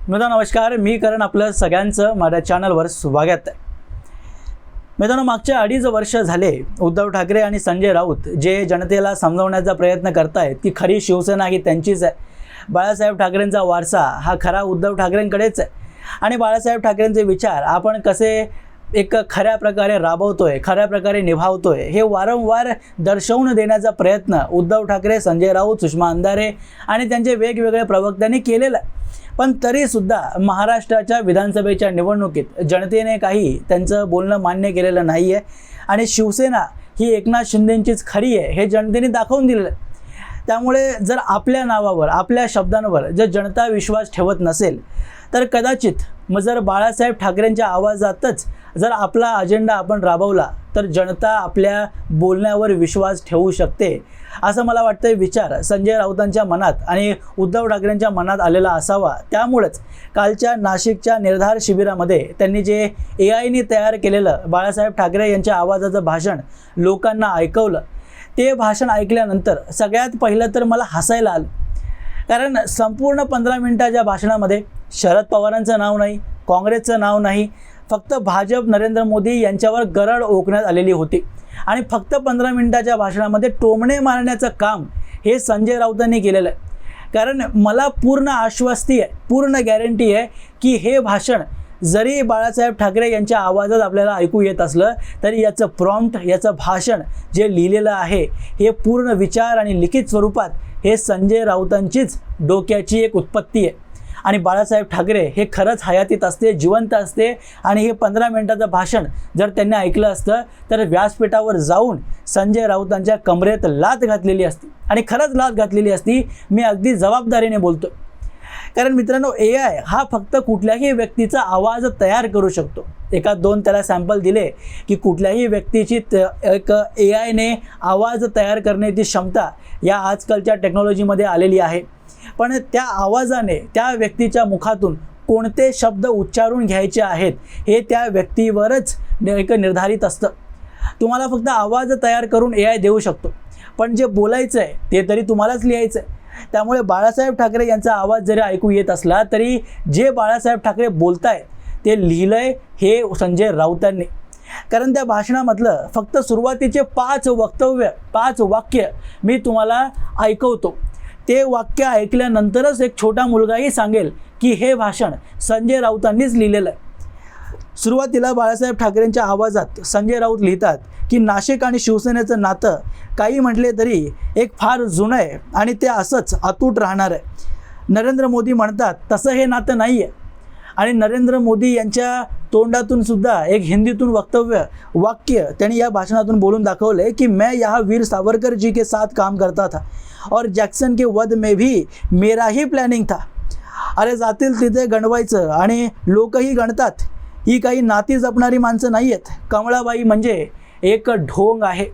मित्रांनो नमस्कार, मी करण आपलं सगळ्यांचं माझ्या चॅनलवर स्वागत आहे। मित्रांनो मागच्या 2.5 वर्ष झाले उद्धव ठाकरे आणि संजय राऊत जे जनतेला समजावण्याचा प्रयत्न करतायत की खरी शिवसेना ही त्यांचीच आहे। बाळासाहेब ठाकरेंचा वारसा हा खरा उद्धव ठाकरेंकडेच आहे आणि बाळासाहेब ठाकरेंचे विचार आपण कसे एक खऱ्या प्रकारे राबवतोय, खऱ्या प्रकारे निभावतोय हे वारंवार दर्शवून देण्याचा प्रयत्न उद्धव ठाकरे, संजय राऊत, सुषमा अंधारे आणि त्यांचे वेगवेगळे प्रवक्त्यांनी केलेला आहे। पण तरीसुद्धा महाराष्ट्राच्या विधानसभेच्या निवडणुकीत जनतेने काही त्यांचं बोलणं मान्य केलेलं नाही आहे आणि शिवसेना ही एकनाथ शिंदेंचीच खरी आहे हे जनतेने दाखवून दिलेलं आहे। त्यामुळे जर आपल्या नावावर, आपल्या शब्दांवर जर जनता विश्वास ठेवत नसेल तर कदाचित मग जर बाळासाहेब ठाकरेंच्या आवाजातच जर आपला अजेंडा आपण राबवला तर जनता आपल्या बोलण्यावर विश्वास ठेवू शकते असं मला वाटतं। विचार संजय राऊतांच्या मनात आणि उद्धव ठाकरेंच्या मनात आलेला असावा। त्यामुळेच कालच्या नाशिकच्या निर्धार शिबिरामध्ये त्यांनी जे AI तयार केलेलं बाळासाहेब ठाकरे यांच्या आवाजाचं भाषण लोकांना ऐकवलं। ते भाषण ऐकल्यानंतर सगळ्यात पहिलं तर मला हसायला आलं, कारण संपूर्ण 15 मिनिटाच्या भाषणामध्ये शरद पवारांचं नाव नाही, काँग्रेसचं नाव नाही, फक्त भाजप नरेंद्र मोदी यांच्यावर गरड ओकण्यात आलेली होती आणि फक्त 15 मिनिटाच्या भाषणामध्ये टोमणे मारण्याचं काम हे संजय राऊतांनी केलेलं आहे। कारण मला पूर्ण आश्वस्ती आहे, पूर्ण गॅरंटी आहे की हे भाषण जरी बाळासाहेब ठाकरे यांच्या आवाजात आपल्याला ऐकू येत असलं तरी याचं प्रॉम्प्ट, याचं भाषण जे लिहिलेलं आहे हे पूर्ण विचार आणि लिखित स्वरूपात हे संजय राऊतांचीच डोक्याची एक उत्पत्ती आहे। आणि बाळासाहेब ठाकरे हे खरंच हयातीत असते, जिवंत असते आणि हे 15 मिनिटाचं भाषण जर त्यांनी ऐकलं असतं तर व्यासपीठावर जाऊन संजय राऊतांच्या कमरेत लाथ घातलेली असती आणि खरंच लाथ घातलेली असती। मी अगदी जबाबदारीने बोलतो, कारण मित्रांनो AI हा फक्त कुठल्याही व्यक्तीचा आवाज तयार करू शकतो। एका दोन त्याला सॅम्पल दिले की कुठल्याही व्यक्तीची एक AI आवाज तयार करण्याची क्षमता या आजकालच्या टेक्नॉलॉजीमध्ये आलेली आहे। पण त्या आवाजाने त्या व्यक्तीच्या मुखातून कोणते शब्द उच्चारून घ्यायचे आहेत हे त्या व्यक्तीवरच एक निर्धारित असतं। तुम्हाला फक्त आवाज तयार करून AI देऊ शकतो, पण जे बोलायचं आहे ते तरी तुम्हालाच लिहायचं आहे। त्यामुळे बाळासाहेब ठाकरे यांचा आवाज जरी ऐकू येत असला तरी जे बाळासाहेब ठाकरे बोलतायत ते लिहिलंय हे संजय राऊतांनी। कारण त्या भाषणामधलं फक्त सुरुवातीचे 5 वाक्य मी तुम्हाला ऐकवतो। ते वाक्य ऐकल्यानंतरच एक छोटा मुलगाही सांगेल की हे भाषण संजय राऊतांनीच लिहिलेलं आहे। सुरुवातीला बाळासाहेब ठाकरेंच्या आवाजात संजय राऊत लिहितात की नाशिक आणि शिवसेनेचं नातं काही म्हटले तरी एक फार जुनं आहे आणि ते असंच अतूट राहणार आहे। नरेंद्र मोदी म्हणतात तसं हे नातं नाही आहे आणि नरेंद्र मोदी यांच्या तोंडातून सुद्धा एक हिंदीतून वाक्य त्यांनी या भाषणातून बोलून दाखवले की मैं यहाँ वीर सावरकर जी के साथ काम करता था और जैक्सन के वध में भी मेरा ही प्लॅनिंग था। अरे जातील तिथे गणवायचं आणि लोकही गणतात, ही काही नाती जपणारी माणसं नाही आहेत। कमळाबाई म्हणजे एक ढोंग आहे।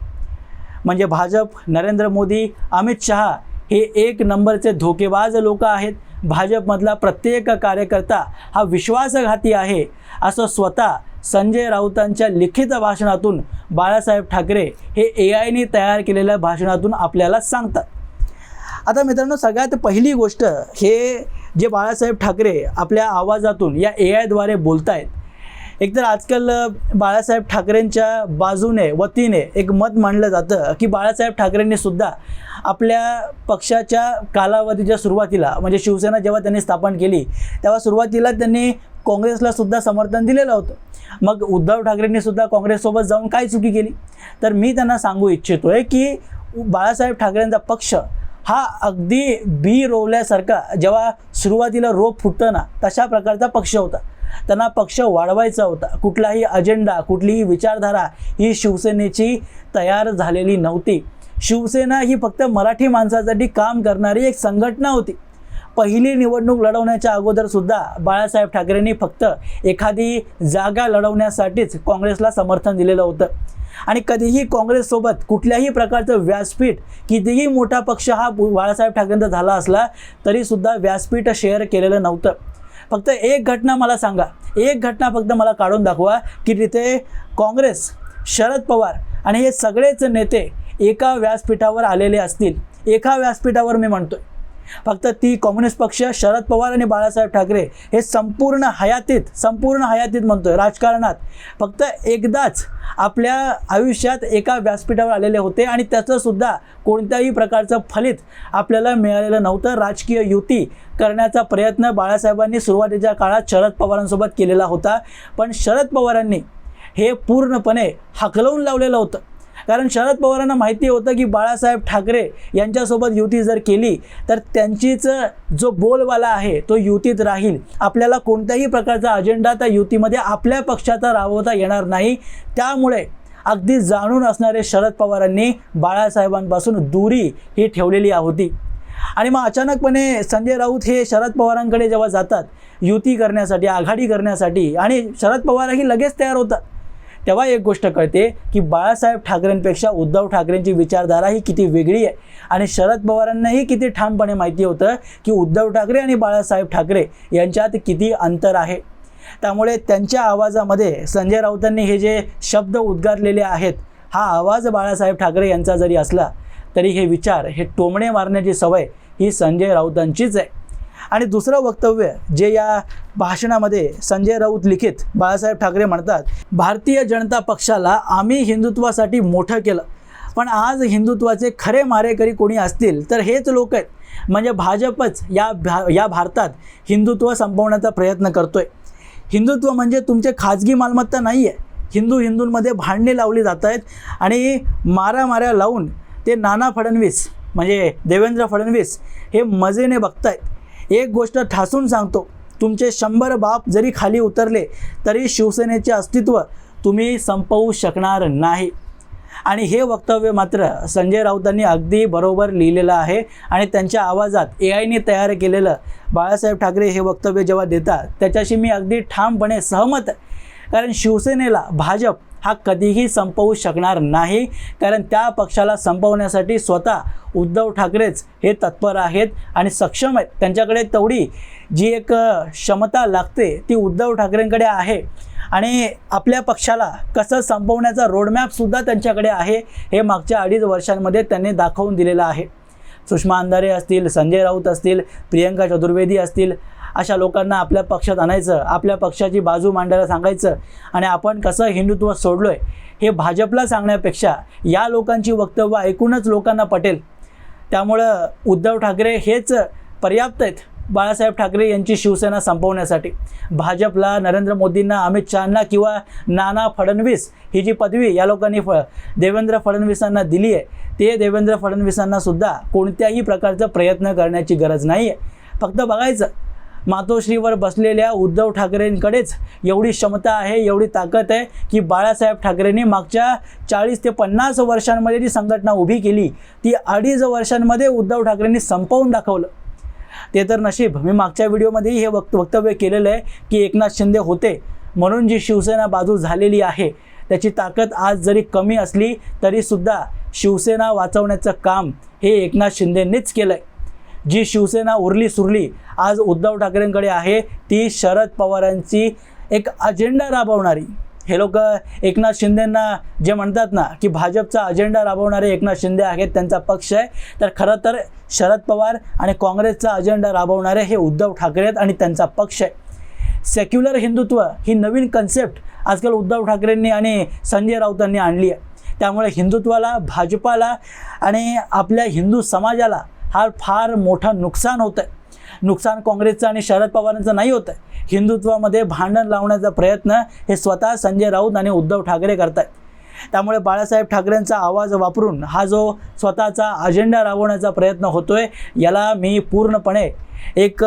म्हणजे भाजप, नरेंद्र मोदी, अमित शहा हे एक नंबरचे धोकेबाज लोक आहेत। भाजपमधला प्रत्येक कार्यकर्ता हा विश्वासघाती आहे असं स्वतः संजय राऊतांच्या लिखित भाषणातून बाळासाहेब ठाकरे हे AI तयार केलेल्या भाषणातून आपल्याला सांगतात। आता मित्रांनो सगळ्यात पहिली गोष्ट, हे जे बाळासाहेब ठाकरे आपल्या आवाजातून या AI द्वारे बोलतायत, एकतर आजकाल बाळासाहेब ठाकरेंच्या बाजूने वतीने एक मत मांडलं जातं की बाळासाहेब ठाकरेंनी सुद्धा आपल्या पक्षाच्या कालावधीच्या सुरुवातीला, म्हणजे शिवसेना जेव्हा त्यांनी स्थापन केली तेव्हा सुरुवातीला त्यांनी काँग्रेसला सुद्धा समर्थन दिलेलं होतं। मग उद्धव ठाकरेंनी सुद्धा काँग्रेससोबत जाऊन काय चुकी केली? तर मी त्यांना सांगू इच्छितोय की बाळासाहेब ठाकरेंचा पक्ष हा अगदी बी रोवल्यासारखा, जेव्हा सुरुवातीला रोप फुटतं ना तशा प्रकारचा पक्ष होता। त्यांना पक्ष वाढवायचा होता। कुठलाही अजेंडा, कुठलीही विचारधारा ही शिवसेनेची तयार झालेली नव्हती। शिवसेना ही फक्त मराठी माणसासाठी काम करणारी एक संघटना होती। पहिली निवडणूक लढवण्याच्या अगोदर सुद्धा बाळासाहेब ठाकरेंनी फक्त एखादी जागा लढवण्यासाठीच काँग्रेसला समर्थन दिलेलं होतं आणि कधीही काँग्रेससोबत कुठल्याही प्रकारचं व्यासपीठ, कितीही मोठा पक्ष हा बाळासाहेब ठाकरेंचा झाला असला तरीसुद्धा व्यासपीठ शेअर केलेलं नव्हतं। फक्त एक घटना मला सांगा, एक घटना फक्त मला काढून दाखवा की तिथे काँग्रेस, शरद पवार आणि हे सगळेच नेते एका व्यासपीठावर आलेले असतील। एका व्यासपीठावर मी म्हणतोय फक्त ती कम्युनिस्ट पक्ष, शरद पवार आणि बाळासाहेब ठाकरे हे संपूर्ण हयातीत म्हणतोय राजकारणात फक्त एकदाच आपल्या आयुष्यात एका व्यासपीठावर आलेले होते आणि त्याचं सुद्धा कोणत्याही प्रकारचं फलित आपल्याला मिळालेलं नव्हतं. राजकीय युती करण्याचा प्रयत्न बाळासाहेबांनी सुरुवातीच्या काळात शरद पवारांसोबत केलेला होता, पण शरद पवारांनी हे पूर्णपणे हकलवून लावलेलं होतं. कारण शरद पवारांना माहिती होतं की बाळासाहेब ठाकरे यांच्यासोबत युती जर केली तर त्यांचीच जो बोलवाला आहे तो युतीत राहील. आपल्याला कोणत्याही प्रकारचा अजेंडा त्या युतीमध्ये आपल्या पक्षाचा राबवता येणार नाही. त्यामुळे अगदी जाणून असणारे शरद पवारांनी बाळासाहेबांपासून दूरी ही ठेवलेली होती. आणि मग अचानकपणे संजय राऊत हे शरद पवारांकडे जेव्हा जातात युती करण्यासाठी, आघाडी करण्यासाठी, आणि शरद पवारही लगेच तयार होतात, तेव्हा एक गोष्ट कळते की बाळासाहेब ठाकरेंपेक्षा उद्धव ठाकरेंची विचारधारा ही किती वेगळी आहे. आणि शरद पवारांनाही किती ठामपणे माहिती होतं की उद्धव ठाकरे आणि बाळासाहेब ठाकरे यांच्यात किती अंतर आहे. त्यामुळे त्यांच्या आवाजामध्ये संजय राऊतांनी हे जे शब्द उद्गारलेले आहेत, हा आवाज बाळासाहेब ठाकरे यांचा जरी असला तरी हे विचार, हे टोमणे मारण्याची सवय ही संजय राऊतांचीच आहे. आणि दुसरं वक्तव्य जे या भाषणामध्ये संजय राऊत लिखित बाळासाहेब ठाकरे म्हणतात, भारतीय जनता पक्षाला आम्ही हिंदुत्वासाठी मोठं केलं, पण आज हिंदुत्वाचे खरे मारेकरी कोणी असतील तर हेच लोक आहेत. म्हणजे भाजपच या भारतात हिंदुत्व संपवण्याचा प्रयत्न करतोय. हिंदुत्व म्हणजे तुमचे खाजगी मालमत्ता नाही आहे. हिंदूंमध्ये भांडणे लावली जात आहेत आणि माऱ्या लावून ते नाना फडणवीस म्हणजे देवेंद्र फडणवीस हे मजेने बघतायत. एक गोष्ट ठासून सांगतो, तुमचे 100 बाप जरी खाली उतरले तरी शिवसेनेचे अस्तित्व तुम्ही संपवू शकणार नाही. आणि हे वक्तव्य मात्र संजय राऊतांनी अगदी बरोबर लिहिलेलं आहे. आणि त्यांच्या आवाजात AIने तयार केलेलं बाळासाहेब ठाकरे हे वक्तव्य जेव्हा देतात त्याच्याशी मी अगदी ठामपणे सहमत आहे. कारण शिवसेनेला भाजप हा कधीही संपवू शकणार नाही. कारण त्या पक्षाला संपवण्यासाठी स्वतः उद्धव ठाकरेच हे तत्पर आहेत आणि सक्षम आहेत. त्यांच्याकडे तेवढी जी एक क्षमता लागते ती उद्धव ठाकरेंकडे आहे. आणि आपल्या पक्षाला कसं संपवण्याचा रोडमॅपसुद्धा त्यांच्याकडे आहे. हे मागच्या 2.5 वर्षांमध्ये त्यांनी दाखवून दिलेलं आहे. सुषमा अंधारे असतील, संजय राऊत असतील, प्रियंका चतुर्वेदी असतील, अशा लोकांना आपल्या पक्षात आणायचं, आपल्या पक्षाची बाजू मांडायला सांगायचं आणि आपण कसं हिंदुत्व सोडलो आहे हे भाजपला सांगण्यापेक्षा या लोकांची वक्तव्य ऐकूनच लोकांना पटेल. त्यामुळं उद्धव ठाकरे हेच पर्याप्त आहेत बाळासाहेब ठाकरे यांची शिवसेना संपवण्यासाठी. भाजपला, नरेंद्र मोदींना, अमित शहांना किंवा नाना फडणवीस ही जी पदवी या लोकांनी देवेंद्र फडणवीसांना दिली आहे, ते देवेंद्र फडणवीसांना सुद्धा कोणत्याही प्रकारचा प्रयत्न करण्याची गरज नाही आहे. फक्त बघायचं, मातोश्रीवर बसलेल्या उद्धव ठाकरेंकडेच एवढी क्षमता आहे, एवढी ताकद आहे की बाळासाहेब ठाकरेंनी मागच्या 40 ते 50 वर्षांमध्ये जी संघटना उभी केली ती 2.5 वर्षांमध्ये उद्धव ठाकरेंनी संपवून दाखवलं. ते तर नशीब, मी मागच्या व्हिडिओमध्येही हे वक्तव्य केलेलं आहे की एकनाथ शिंदे होते म्हणून जी शिवसेना बाजू झालेली आहे त्याची ताकद आज जरी कमी असली तरीसुद्धा शिवसेना वाचवण्याचं काम हे एकनाथ शिंदेंनीच केलं आहे. जी शिवसेना उरली सुरली आज उद्धव ठाकरेंकडे आहे ती शरद पवारांची एक अजेंडा राबवणारी. हे लोक एकनाथ शिंदेंना जे म्हणतात ना की भाजपचा अजेंडा राबवणारे एकनाथ शिंदे आहेत, त्यांचा पक्ष आहे, तर खरं तर शरद पवार आणि काँग्रेसचा अजेंडा राबवणारे हे उद्धव ठाकरे आहेत आणि त्यांचा पक्ष आहे. सेक्युलर हिंदुत्व ही नवीन कन्सेप्ट आजकाल उद्धव ठाकरेंनी आणि संजय राऊतांनी आणली आहे. त्यामुळे हिंदुत्वाला, भाजपाला आणि आपल्या हिंदू समाजाला हा फार मोठं नुकसान होतं आहे. नुकसान काँग्रेसचं आणि शरद पवारांचं नाही होतं आहे. हिंदुत्वामध्ये भांडण लावण्याचा प्रयत्न हे स्वतः संजय राऊत आणि उद्धव ठाकरे करत आहेत. त्यामुळे बाळासाहेब ठाकरेंचा आवाज वापरून हा जो स्वतःचा अजेंडा राबवण्याचा प्रयत्न होतोय याला मी पूर्णपणे एक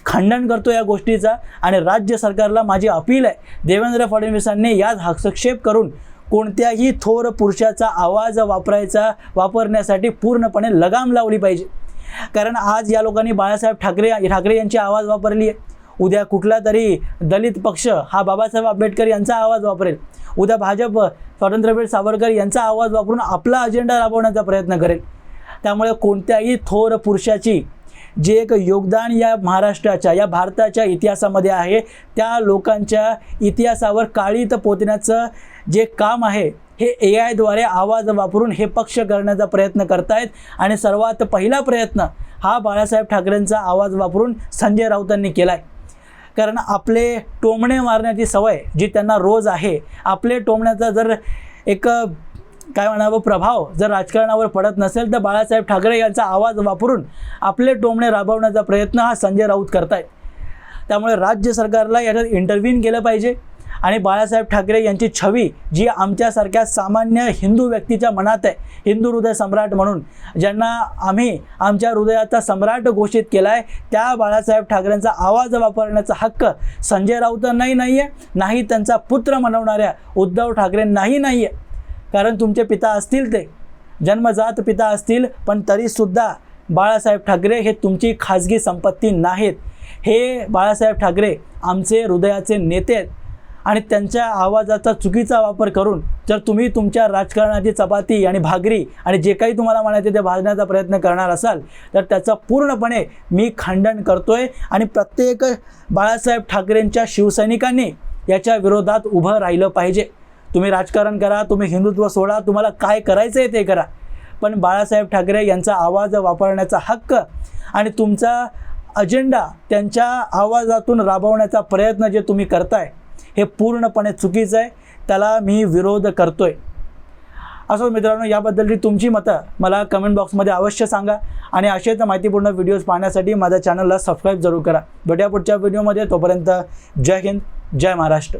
खंडन करतो या गोष्टीचा. आणि राज्य सरकारला माझी अपील आहे, देवेंद्र फडणवीसांनी यात हस्तक्षेप करून कोणत्याही थोर पुरुषाचा आवाज वापरण्यासाठी पूर्णपणे लगाम लावली पाहिजे. कारण आज या लोकांनी बाळासाहेब ठाकरे यांची आवाज वापरली आहे, उद्या कुठला तरी दलित पक्ष हा बाबासाहेब आंबेडकर यांचा आवाज वापरेल, उद्या भाजप स्वातंत्र्यवीर सावरकर यांचा आवाज वापरून आपला अजेंडा राबवण्याचा प्रयत्न करेल. त्यामुळे कोणत्याही थोर पुरुषाची जे एक योगदान या महाराष्ट्राच्या, या भारताच्या इतिहासामध्ये आहे त्या लोकांच्या इतिहासावर काळीत पोतण्याचं जे काम आहे हे AI द्वारे आवाज वापरून हे पक्ष करण्याचा प्रयत्न करतायत आणि सर्वात पहिला प्रयत्न हा बाळासाहेब ठाकरेंचा आवाज वापरून संजय राऊतांनी केला आहे. कारण आपले टोमणे मारण्याची सवय जी त्यांना रोज आहे, आपले टोमण्याचा जर एक काय म्हणावं प्रभाव जर राजकारणावर पडत नसेल तर बाळासाहेब ठाकरे यांचा आवाज वापरून आपले टोमणे राबवण्याचा प्रयत्न हा संजय राऊत करतायत. त्यामुळे राज्य सरकारला याच्यात इंटरव्हीन केलं पाहिजे आणि बाळासाहेब ठाकरे यांची छवी जी आमच्यासारख्या सामान्य हिंदू व्यक्तीच्या मनात आहे, हिंदू हृदय सम्राट म्हणून ज्यांना आम्ही आमच्या हृदयाचा सम्राट घोषित केला आहे, त्या बाळासाहेब ठाकरेंचा आवाज वापरण्याचा हक्क संजय राऊतांनाही नाही आहे, नाही त्यांचा पुत्र म्हणवणाऱ्या उद्धव ठाकरेंनाही नाही आहे. कारण तुमचे पिता असतील, ते जन्मजात पिता असतील, पण तरीसुद्धा बाळासाहेब ठाकरे हे तुमची खाजगी संपत्ती नाहीत. हे बाळासाहेब ठाकरे आमचे हृदयाचे नेते आहेत आणि त्यांच्या आवाजाचा चुकीचा वापर करून जर तुम्ही तुमच्या राजकारणाची चपाती आणि भाकरी आणि जे काही तुम्हाला म्हणायचे ते भाजण्याचा प्रयत्न करणार असाल तर त्याचं पूर्णपणे मी खंडन करतोय आणि प्रत्येक बाळासाहेब ठाकरेंच्या शिवसैनिकांनी याच्या विरोधात उभं राहिलं पाहिजे. तुम्ही राजकारण करा, तुम्ही हिंदुत्व सोडा, तुम्हाला काय करायचं आहे ते करा, पण बाळासाहेब ठाकरे यांचा आवाज वापरण्याचा हक्क आणि तुमचा अजेंडा त्यांच्या आवाजातून राबवण्याचा प्रयत्न जे तुम्ही करताय हे पूर्णपणे चुकीचं आहे. त्याला मी विरोध करतोय. असो मित्रांनो, याबद्दलची तुमची मतं मला कमेंट बॉक्समध्ये अवश्य सांगा आणि असेच माहितीपूर्ण व्हिडिओज पाहण्यासाठी माझ्या चॅनलला सबस्क्राईब जरूर करा. भेटूया पुढच्या व्हिडिओमध्ये. तोपर्यंत जय हिंद, जय महाराष्ट्र.